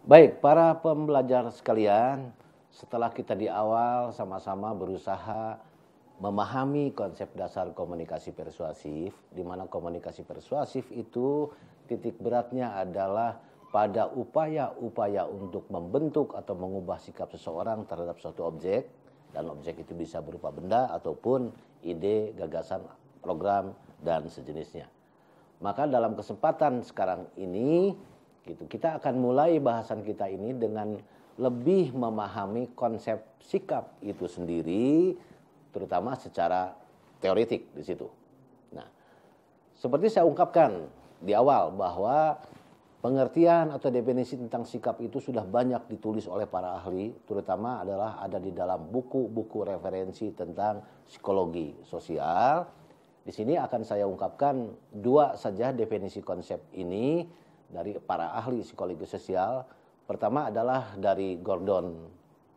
Baik, para pembelajar sekalian, setelah kita di awal sama-sama berusaha memahami konsep dasar komunikasi persuasif, di mana komunikasi persuasif itu titik beratnya adalah pada upaya-upaya untuk membentuk atau mengubah sikap seseorang terhadap suatu objek, dan objek itu bisa berupa benda ataupun ide, gagasan, program, dan sejenisnya. Maka dalam kesempatan sekarang ini gitu, kita akan mulai bahasan kita ini dengan lebih memahami konsep sikap itu sendiri, terutama secara teoretik di situ. Nah, seperti saya ungkapkan di awal bahwa pengertian atau definisi tentang sikap itu sudah banyak ditulis oleh para ahli, terutama adalah ada di dalam buku-buku referensi tentang psikologi sosial. Di sini akan saya ungkapkan dua saja definisi konsep ini dari para ahli psikologi sosial. Pertama adalah dari Gordon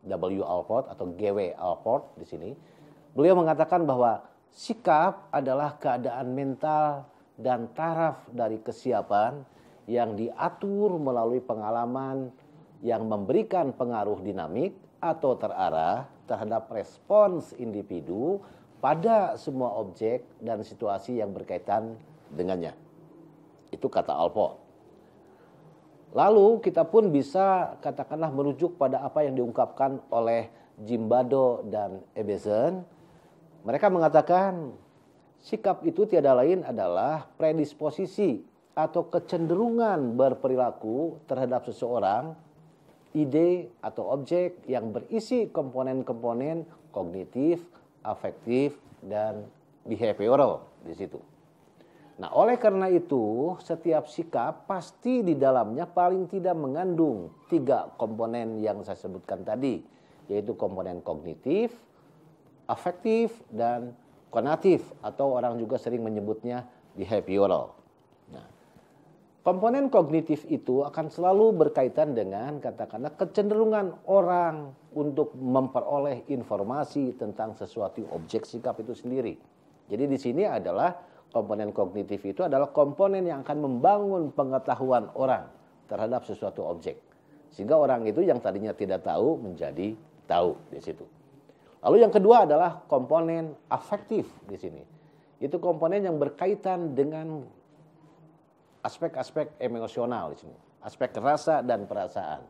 W. Allport atau G.W. Allport di sini. Beliau mengatakan bahwa sikap adalah keadaan mental dan taraf dari kesiapan yang diatur melalui pengalaman yang memberikan pengaruh dinamik atau terarah terhadap respons individu pada semua objek dan situasi yang berkaitan dengannya. Itu kata Allport. Lalu kita pun bisa katakanlah merujuk pada apa yang diungkapkan oleh Zimbardo dan Ebbesen. Mereka mengatakan sikap itu tiada lain adalah predisposisi atau kecenderungan berperilaku terhadap seseorang, ide atau objek yang berisi komponen-komponen kognitif, afektif, dan behavioral di situ. Nah, oleh karena itu, setiap sikap pasti di dalamnya paling tidak mengandung 3 komponen yang saya sebutkan tadi, yaitu komponen kognitif, afektif, dan konatif, atau orang juga sering menyebutnya behavioral. Nah, komponen kognitif itu akan selalu berkaitan dengan katakanlah kecenderungan orang untuk memperoleh informasi tentang sesuatu objek sikap itu sendiri. Jadi di sini adalah komponen kognitif itu adalah komponen yang akan membangun pengetahuan orang terhadap sesuatu objek. Sehingga orang itu yang tadinya tidak tahu menjadi tahu di situ. Lalu yang kedua adalah komponen afektif di sini. Itu komponen yang berkaitan dengan aspek-aspek emosional di sini, aspek rasa dan perasaan.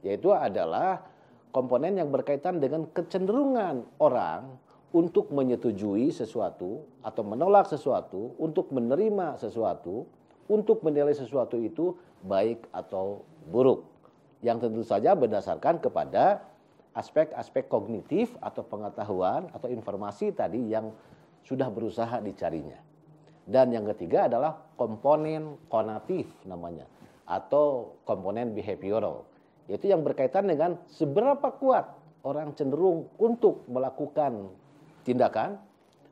Yaitu adalah komponen yang berkaitan dengan kecenderungan orang untuk menyetujui sesuatu atau menolak sesuatu, untuk menerima sesuatu, untuk menilai sesuatu itu baik atau buruk. Yang tentu saja berdasarkan kepada aspek-aspek kognitif atau pengetahuan atau informasi tadi yang sudah berusaha dicarinya. Dan yang ketiga adalah komponen konatif namanya, atau komponen behavioral, yaitu yang berkaitan dengan seberapa kuat orang cenderung untuk melakukan tindakan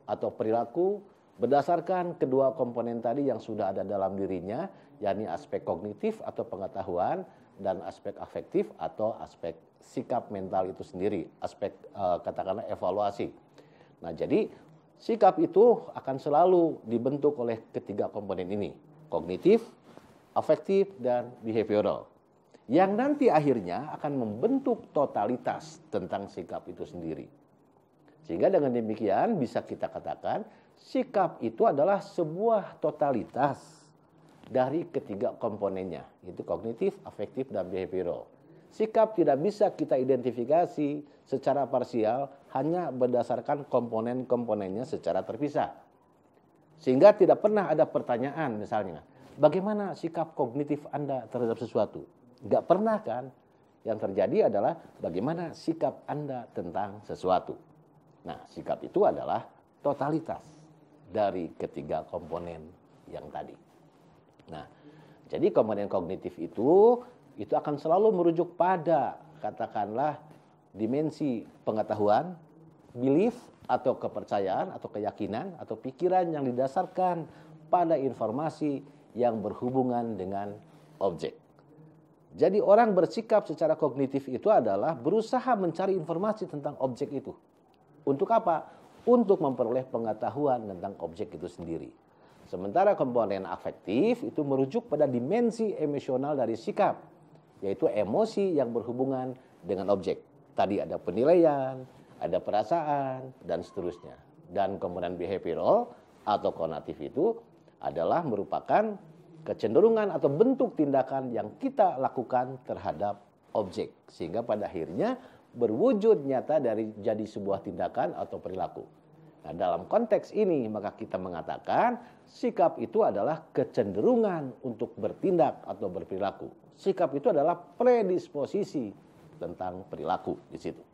atau perilaku berdasarkan kedua komponen tadi yang sudah ada dalam dirinya, yakni aspek kognitif atau pengetahuan dan aspek afektif atau aspek sikap mental itu sendiri, aspek katakanlah evaluasi. Nah, jadi sikap itu akan selalu dibentuk oleh ketiga komponen ini, kognitif, afektif, dan behavioral, yang nanti akhirnya akan membentuk totalitas tentang sikap itu sendiri. Sehingga dengan demikian bisa kita katakan sikap itu adalah sebuah totalitas dari ketiga komponennya, yaitu kognitif, afektif, dan behavioral. Sikap tidak bisa kita identifikasi secara parsial hanya berdasarkan komponen-komponennya secara terpisah. Sehingga tidak pernah ada pertanyaan misalnya, bagaimana sikap kognitif Anda terhadap sesuatu? Nggak pernah kan? Yang terjadi adalah bagaimana sikap Anda tentang sesuatu. Nah, sikap itu adalah totalitas dari ketiga komponen yang tadi. Nah, jadi komponen kognitif itu akan selalu merujuk pada katakanlah dimensi pengetahuan, belief atau kepercayaan atau keyakinan atau pikiran yang didasarkan pada informasi yang berhubungan dengan objek. Jadi orang bersikap secara kognitif itu adalah berusaha mencari informasi tentang objek itu. Untuk apa? Untuk memperoleh pengetahuan tentang objek itu sendiri. Sementara komponen afektif itu merujuk pada dimensi emosional dari sikap, yaitu emosi yang berhubungan dengan objek. Tadi ada penilaian, ada perasaan, dan seterusnya. Dan kemudian behavioral atau konatif itu adalah merupakan kecenderungan atau bentuk tindakan yang kita lakukan terhadap objek. Sehingga pada akhirnya berwujud nyata dari jadi sebuah tindakan atau perilaku. Nah, dalam konteks ini maka kita mengatakan sikap itu adalah kecenderungan untuk bertindak atau berperilaku. Sikap itu adalah predisposisi tentang perilaku di situ.